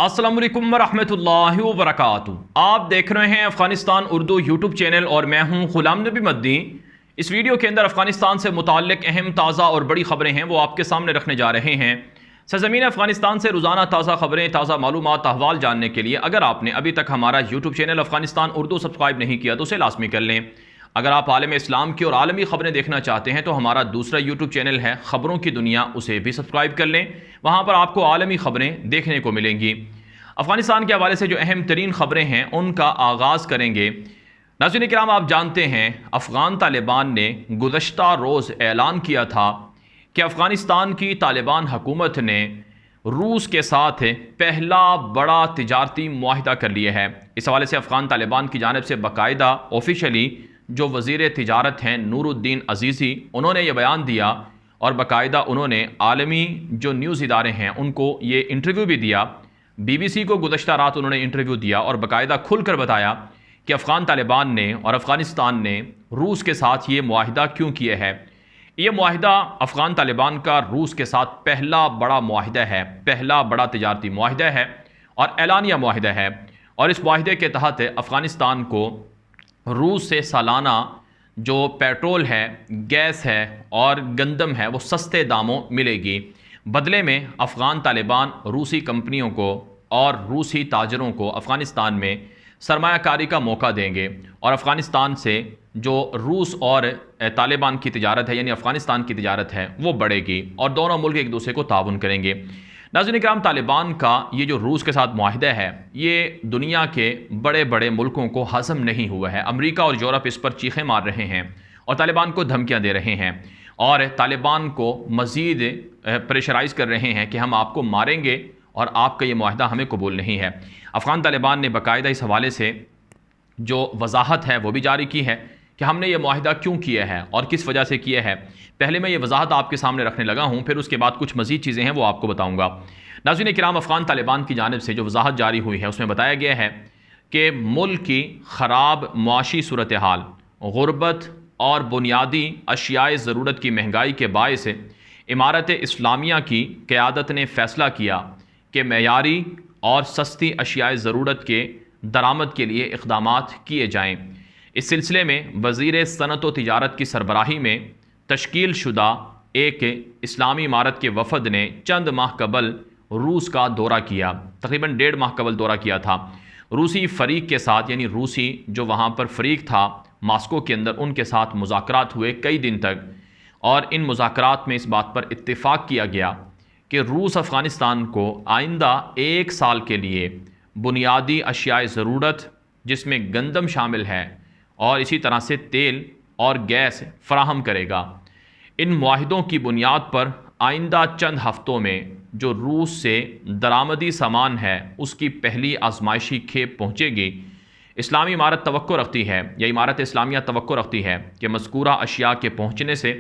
अस्सलाम वालेकुम रहमतुल्लाहि व बरकातुहू। आप देख रहे हैं अफ़गानिस्तान उर्दू यूट्यूब चैनल और मैं हूं ग़ुलाम नबी मद्दी। इस वीडियो के अंदर अफ़गानिस्तान से मुताल्लिक़ अहम ताज़ा और बड़ी ख़बरें हैं वो आपके सामने रखने जा रहे हैं। सरज़मीन अफ़गानिस्तान से रोज़ाना ताज़ा ख़बरें, ताज़ा मालूमात, अहवाल जानने के लिए अगर आपने अभी तक हमारा YouTube channel Afghanistan Urdu subscribe नहीं किया तो उसे लाज़मी कर लें। अगर आप आलम इस्लाम की और आलमी ख़बरें देखना चाहते हैं तो हमारा दूसरा यूट्यूब चैनल है ख़बरों की दुनिया, उसे भी सब्सक्राइब कर लें। वहाँ पर आपको आलमी ख़बरें देखने को मिलेंगी। अफ़गानिस्तान के हवाले से जो अहम तरीन ख़बरें हैं उनका आगाज़ करेंगे। नाज़रीन किराम, आप जानते हैं अफ़गान तालिबान ने गुज़श्ता रोज़ ऐलान किया था कि अफ़गानिस्तान की तालिबान हुकूमत ने रूस के साथ पहला बड़ा तिजारती मुआहिदा कर लिया है। इस हवाले से अफ़गान तालिबान की जानिब से बाकायदा ऑफिशली जो वज़ीर तिजारत हैं नूरुद्दीन अज़ीज़ी, उन्होंने ये बयान दिया और बाकायदा उन्होंने आलमी जो न्यूज़ इदारे हैं उनको ये इंटरव्यू भी दिया। BBC को गुज़श्ता रात उन्होंने इंटरव्यू दिया और बाकायदा खुलकर बताया कि अफ़गान तालिबान ने और अफ़गानिस्तान ने रूस के साथ ये मुआहिदा क्यों किया है। ये मुआहिदा अफ़गान तालिबान का रूस के साथ पहला बड़ा मुआहिदा है, पहला बड़ा तिजारती मुआहिदा है और एलानिया मुआहिदा है। और इस मुआहिदे के तहत अफ़गानिस्तान को रूस से सालाना जो पेट्रोल है, गैस है और गंदम है वो सस्ते दामों मिलेगी। बदले में अफ़गान तालिबान रूसी कंपनियों को और रूसी ताजरों को अफ़गानिस्तान में सरमायाकारी का मौका देंगे और अफ़गानिस्तान से जो रूस और तालिबान की तिजारत है यानी अफ़गानिस्तान की तिजारत है वो बढ़ेगी और दोनों मुल्क एक दूसरे को ताउन करेंगे। नाज़रीन किराम, तालिबान का ये जो रूस के साथ मुआहिदा है ये दुनिया के बड़े बड़े मुल्कों को हज़म नहीं हुआ है। अमेरिका और यूरोप इस पर चीखें मार रहे हैं और तालिबान को धमकियाँ दे रहे हैं और तालिबान को मज़ीद प्रेशराइज़ कर रहे हैं कि हम आपको मारेंगे और आपका ये मुआहिदा हमें कबूल नहीं है। अफ़गान तालिबान ने बाकायदा इस हवाले से जो वजाहत है वो भी जारी की है कि हमने ये मुआहिदा क्यों किया है और किस वजह से किया है। पहले मैं ये वजाहत आपके सामने रखने लगा हूँ, फिर उसके बाद कुछ मज़ीद चीज़ें हैं वो आपको बताऊँगा। नाज़रीन किराम, अफ़गान तालिबान की जानिब से जो वजाहत जारी हुई है उसमें बताया गया है कि मुल्क की ख़राब मुआशी सूरत हाल, गुरबत और बुनियादी अशियाए ज़रूरत की महंगाई के बायस इमारत इस्लामिया की क़यादत ने फ़ैसला किया कि मेयारी और सस्ती अशियाए ज़रूरत के दरामद के लिए इक़दामात किए जाएँ। इस सिलसिले में वज़ीर सनत व तिजारत की सरबराही में तश्कील शुदा एक इस्लामी इमारत के वफ़द ने चंद माह कबल रूस का दौरा किया, तकरीबन 1.5 माह कबल दौरा किया था। रूसी फ़रीक के साथ यानी रूसी जो वहाँ पर फ़रीक था मास्को के अंदर, उनके साथ मुज़ाकरात हुए कई दिन तक और इन मुज़ाकरात में इस बात पर इत्तेफ़ाक किया गया कि रूस अफ़गानिस्तान को आइंदा 1 साल के लिए बुनियादी अशियाए ज़रूरत जिसमें गंदम शामिल है और इसी तरह से तेल और गैस फ़राहम करेगा। इन मुआहिदों की बुनियाद पर आइंदा चंद हफ़्तों में जो रूस से दरामदी सामान है उसकी पहली आजमाइशी खेप पहुँचेगी। इस्लामी इमारत तवक्को रखती है या इमारत इस्लामिया तवक्को रखती है कि मज़कूरा अशिया के पहुँचने से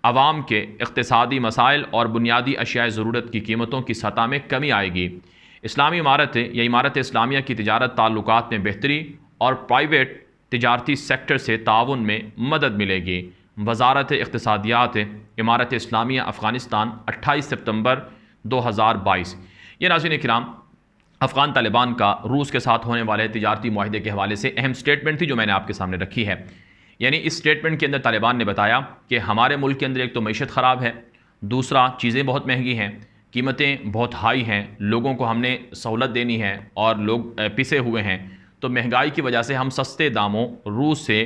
आवाम के इक़्तिसादी मसाइल और बुनियादी अशियाए ज़रूरत की कीमतों की सतह में कमी आएगी। इस्लामी इमारत या इमारत इस्लामिया की तिजारत ताल्लुकात में बेहतरी और प्राइवेट तिजारती सेक्टर से ताउन में मदद मिलेगी। वज़ारत इक़्तिसादियात इमारत इस्लामिया अफ़गानिस्तान 28 सितंबर 2022। ये नाज़रीन किराम अफ़गान तालिबान का रूस के साथ होने वाले तिजारती मुआहिदे के हवाले से अहम स्टेटमेंट थी जो मैंने आपके सामने रखी है। यानी इस स्टेटमेंट के अंदर तालिबान ने बताया कि हमारे मुल्क के अंदर एक तो मईशत ख़राब है, दूसरा चीज़ें बहुत महंगी हैं, कीमतें बहुत हाई हैं, लोगों को हमने सहूलत देनी है और लोग पिसे हुए हैं, तो महंगाई की वजह से हम सस्ते दामों रूस से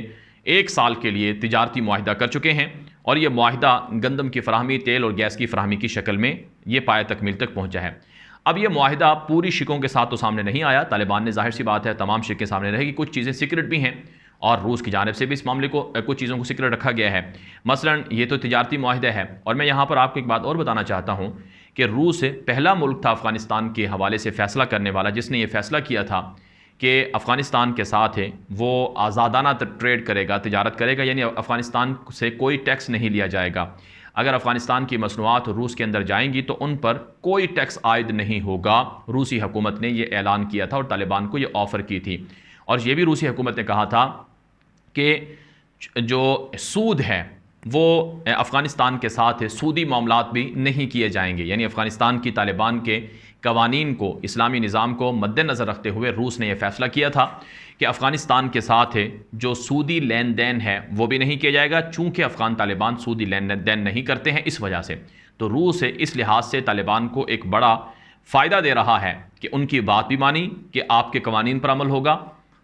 1 साल के लिए तिजारती मुआहिदा कर चुके हैं और ये मुआहिदा गंदम की फ़राहमी, तेल और गैस की फ़राहमी की शक्ल में ये पाया तकमील तक पहुँचा है। अब ये मुआहिदा पूरी शिकों के साथ तो सामने नहीं आया। तालिबान ने ज़ाहिर सी बात है तमाम शिकें सामने रहेगी, कुछ चीज़ें सीक्रेट भी हैं और रूस की जानिब से भी इस मामले को कुछ चीज़ों को सीक्रेट रखा गया है। मसलन ये तो तिजारती मुआहिदा है और मैं यहाँ पर आपको एक बात और बताना चाहता हूँ कि रूस पहला मुल्क था अफ़गानिस्तान के हवाले से फ़ैसला करने वाला जिसने ये फ़ैसला किया था कि अफ़गानिस्तान के साथ वो आज़ादाना ट्रेड करेगा, तिजारत करेगा, यानी अफ़गानिस्तान से कोई टैक्स नहीं लिया जाएगा। अगर अफ़गानिस्तान की मसनूआत रूस के अंदर जाएंगी तो उन पर कोई टैक्स आयद नहीं होगा। रूसी हुकूमत ने यह ऐलान किया था और तालिबान को ये ऑफ़र की थी और ये भी रूसी हुकूमत ने कहा था कि जो सूद है वो अफ़गानिस्तान के साथ सूदी मामलात भी नहीं किए जाएंगे। यानी अफ़गानिस्तान की तालिबान के कवानीन को, इस्लामी निज़ाम को मद्देनज़र रखते हुए रूस ने यह फ़ैसला किया था कि अफ़गानिस्तान के साथ जो सूदी लेन देन है वो भी नहीं किया जाएगा, चूँकि अफ़गान तालिबान सूदी लेन देन नहीं करते हैं। इस वजह से तो रूस इस लिहाज से तालिबान को एक बड़ा फ़ायदा दे रहा है कि उनकी बात भी मानी कि आपके कवानीन पर अमल होगा,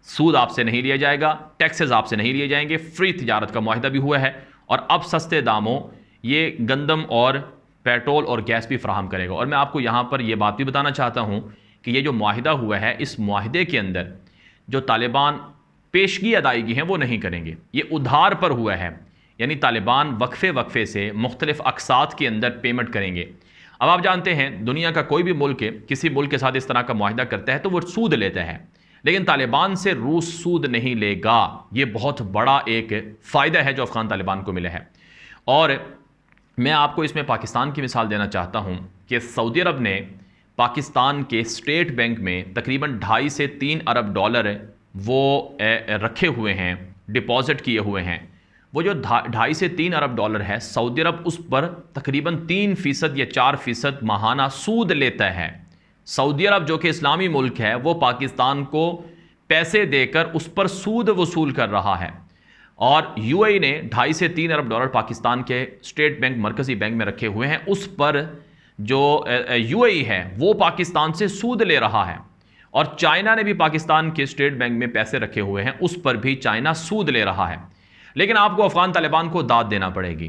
सूद आपसे नहीं लिया जाएगा, टैक्सेस आपसे नहीं लिए जाएंगे, फ्री तिजारत का मुआहिदा भी हुआ है और अब सस्ते दामों ये गंदम और पेट्रोल और गैस भी फराहम करेगा। और मैं आपको यहाँ पर यह बात भी बताना चाहता हूँ कि ये जो मुआहिदा हुआ है, इस मुआहिदे के अंदर जो तालिबान पेशगी अदायगी हैं वो नहीं करेंगे, ये उधार पर हुआ है, यानी तालिबान वक्फे से मुख्तलिफ अक़सात के अंदर पेमेंट करेंगे। अब आप जानते हैं दुनिया का कोई भी मुल्क किसी मुल्क के साथ इस तरह का मुआहिदा करता है तो वो सूद लेता है, लेकिन तालिबान से रूस सूद नहीं लेगा। ये बहुत बड़ा एक फ़ायदा है जो अफ़गान तालिबान को मिला है। और मैं आपको इसमें पाकिस्तान की मिसाल देना चाहता हूँ कि सऊदी अरब ने पाकिस्तान के स्टेट बैंक में तकरीबन 2.5 से 3 अरब डॉलर वो रखे हुए हैं, डिपॉज़िट किए हुए हैं। वो जो 2.5 से 3 अरब डॉलर है, सऊदी अरब उस पर तकरीबन 3% या 4% माहाना सूद लेता है। सऊदी अरब जो कि इस्लामी मुल्क है वो पाकिस्तान को पैसे देकर उस पर सूद वसूल कर रहा है। और यूएई ने 2.5 से 3 अरब डॉलर पाकिस्तान के स्टेट बैंक, मरकज़ी बैंक में रखे हुए हैं। उस पर जो यूएई है वो पाकिस्तान से सूद ले रहा है। और चाइना ने भी पाकिस्तान के स्टेट बैंक में पैसे रखे हुए हैं, उस पर भी चाइना सूद ले रहा है। लेकिन आपको अफ़गान तालिबान को दाद देना पड़ेगी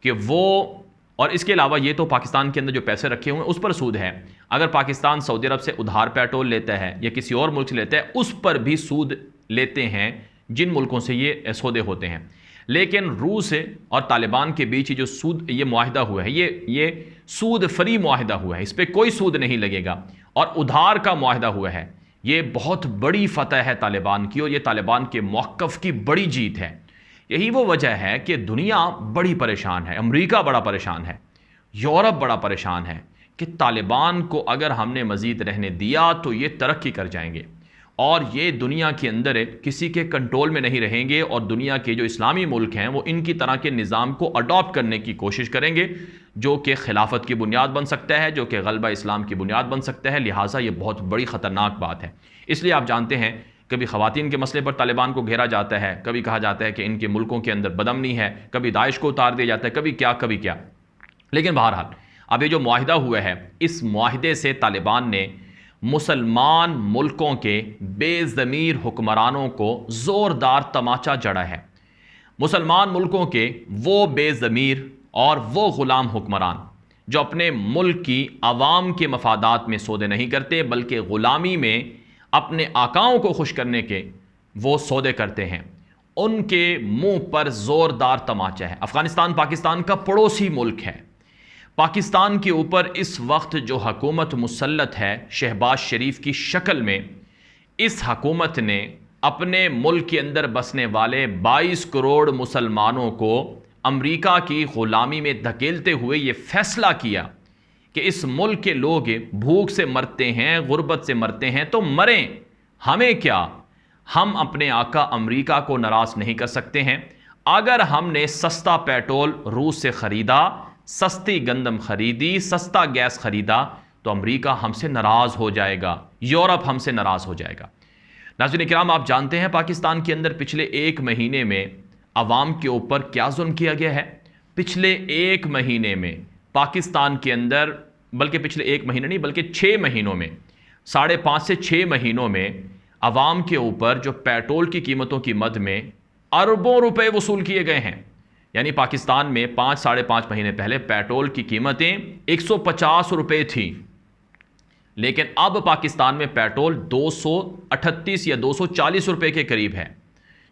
कि वो, और इसके अलावा ये तो पाकिस्तान के अंदर जो पैसे रखे हुए हैं उस पर सूद है। अगर पाकिस्तान सऊदी अरब से उधार पेट्रोल लेता है या किसी और मुल्क से लेता है, उस पर भी सूद लेते हैं जिन मुल्कों से ये सौदे होते हैं। लेकिन रूस और तालिबान के बीच जो सूद, ये मुआहिदा हुआ है, ये सूद फ्री मुआहिदा हुआ है, इस पर कोई सूद नहीं लगेगा और उधार का मुआहिदा हुआ है। ये बहुत बड़ी फतह है तालिबान की और ये तालिबान के मौक़िफ़ की बड़ी जीत है। यही वो वजह है कि दुनिया बड़ी परेशान है, अमेरिका बड़ा परेशान है, यूरोप बड़ा परेशान है कि तालिबान को अगर हमने मज़ीद रहने दिया तो ये तरक्की कर जाएंगे और ये दुनिया के अंदर किसी के कंट्रोल में नहीं रहेंगे और दुनिया के जो इस्लामी मुल्क हैं वो इनकी तरह के निज़ाम को अडॉप्ट करने की कोशिश करेंगे, जो कि खिलाफत की बुनियाद बन सकता है, जो कि गलबा इस्लाम की बुनियाद बन सकता है। लिहाजा ये बहुत बड़ी ख़तरनाक बात है। इसलिए आप जानते हैं कभी ख़वातीन के मसले पर तालिबान को घेरा जाता है, कभी कहा जाता है कि इनके मुल्कों के अंदर बदअमनी है, कभी दाइश को उतार दिया जाता है, कभी क्या। लेकिन बहरहाल अब ये जो मुआहिदा हुआ है, इस मुआहिदे से तालिबान ने मुसलमान मुल्कों के बेज़मीर हुक्मरानों को ज़ोरदार तमाचा जड़ा है। मुसलमान मुल्कों के वो बेज़मीर और वो ग़ुलाम हुक्मरान जो अपने मुल्क की आवाम के मफादात में सौदे नहीं करते बल्कि ग़ुलामी में अपने आकाओं को खुश करने के वो सौदे करते हैं, उनके मुंह पर ज़ोरदार तमाचा है। अफ़गानिस्तान पाकिस्तान का पड़ोसी मुल्क है। पाकिस्तान के ऊपर इस वक्त जो हुकूमत मुसल्लत है शहबाज शरीफ की शक्ल में, इस हुकूमत ने अपने मुल्क के अंदर बसने वाले 22 करोड़ मुसलमानों को अमेरिका की ग़ुलामी में धकेलते हुए ये फ़ैसला किया कि इस मुल्क के लोग भूख से मरते हैं, गुर्बत से मरते हैं तो मरें, हमें क्या, हम अपने आका अमेरिका को नाराज़ नहीं कर सकते हैं। अगर हमने सस्ता पेट्रोल रूस से ख़रीदा, सस्ती गंदम खरीदी, सस्ता गैस खरीदा तो अमेरिका हमसे नाराज़ हो जाएगा, यूरोप हमसे नाराज़ हो जाएगा। नाज़रीन इकराम, आप जानते हैं पाकिस्तान के अंदर पिछले 1 महीने में अवाम के ऊपर क्या जुल्म किया गया है। पिछले 1 महीने में पाकिस्तान के अंदर, बल्कि पिछले 1 महीने नहीं बल्कि 6 महीनों में, 5.5 से 6 महीनों में अवाम के ऊपर जो पेट्रोल की कीमतों की मद में अरबों रुपए वसूल किए गए हैं। यानी पाकिस्तान में 5-5.5 महीने पहले पेट्रोल की कीमतें 150 रुपये थी, लेकिन अब पाकिस्तान में पेट्रोल 238 या 240 रुपये के करीब है,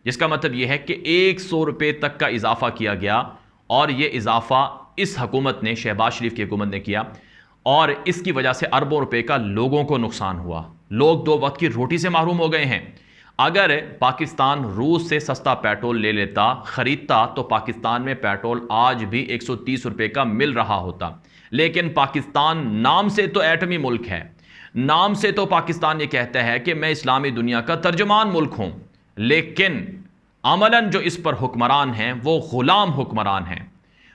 जिसका मतलब यह है कि 100 रुपये तक का इजाफा किया गया। और ये इजाफा इस हुकूमत ने, शहबाज शरीफ की हुकूमत ने किया और इसकी वजह से अरबों रुपए का लोगों को नुकसान हुआ। लोग 2 वक्त की रोटी से महरूम हो गए हैं। अगर पाकिस्तान रूस से सस्ता पेट्रोल ले लेता, ख़रीदता, तो पाकिस्तान में पेट्रोल आज भी 130 रुपये का मिल रहा होता। लेकिन पाकिस्तान नाम से तो एटमी मुल्क है, नाम से तो पाकिस्तान ये कहता है कि मैं इस्लामी दुनिया का तर्जुमान मुल्क हूँ, लेकिन अमलन जो इस पर हुक्मरान हैं वो ग़ुलाम हुक्मरान हैं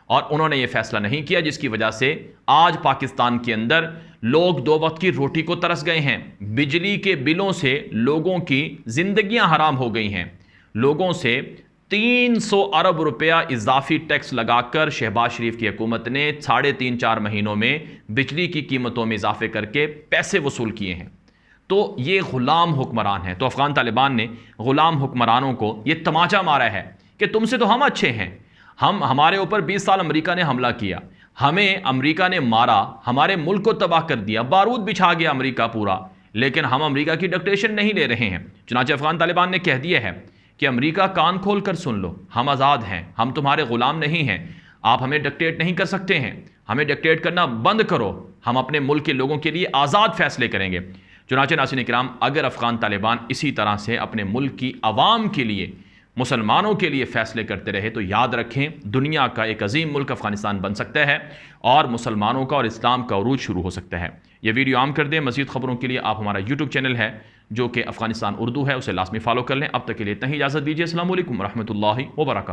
और उन्होंने ये फैसला नहीं किया, जिसकी वजह से आज पाकिस्तान के अंदर लोग 2 वक्त की रोटी को तरस गए हैं। बिजली के बिलों से लोगों की जिंदगियां हराम हो गई हैं। लोगों से 300 अरब रुपया इजाफी टैक्स लगाकर शहबाज शरीफ की हुकूमत ने 3.5-4 महीनों में बिजली की कीमतों में इजाफे करके पैसे वसूल किए हैं। तो ये गुलाम हुक्मरान है। तो अफगान तालिबान ने गुलाम हुक्मरानों को ये तमाचा मारा है कि तुमसे तो हम अच्छे हैं, हमारे ऊपर 20 साल अमेरिका ने हमला किया, हमें अमेरिका ने मारा, हमारे मुल्क को तबाह कर दिया, बारूद बिछा गया अमेरिका पूरा, लेकिन हम अमेरिका की डिक्टेशन नहीं ले रहे हैं। चुनांचे अफगान तालिबान ने कह दिया है कि अमेरिका कान खोल कर सुन लो, हम आज़ाद हैं, हम तुम्हारे गुलाम नहीं हैं, आप हमें डिक्टेट नहीं कर सकते हैं, हमें डिक्टेट करना बंद करो, हम अपने मुल्क के लोगों के लिए आज़ाद फैसले करेंगे। चुनांचे नाज़रीन किराम, अगर अफगान तालिबान इसी तरह से अपने मुल्क की आवाम के लिए, मुसलमानों के लिए फ़ैसले करते रहे तो याद रखें दुनिया का एक अजीम मुल्क अफगानिस्तान बन सकता है और मुसलमानों का और इस्लाम का उरूज शुरू हो सकता है। यह वीडियो आम कर दें। मज़ीद खबरों के लिए आप हमारा यूट्यूब चैनल है जो कि अफगानिस्तान उर्दू है, उसे लाजमी फॉलो कर लें। अब तक के लिए इतना ही इजाज़त दीजिए। अस्सलाम वालेकुम रहमतुल्लाहि व बरकातहू।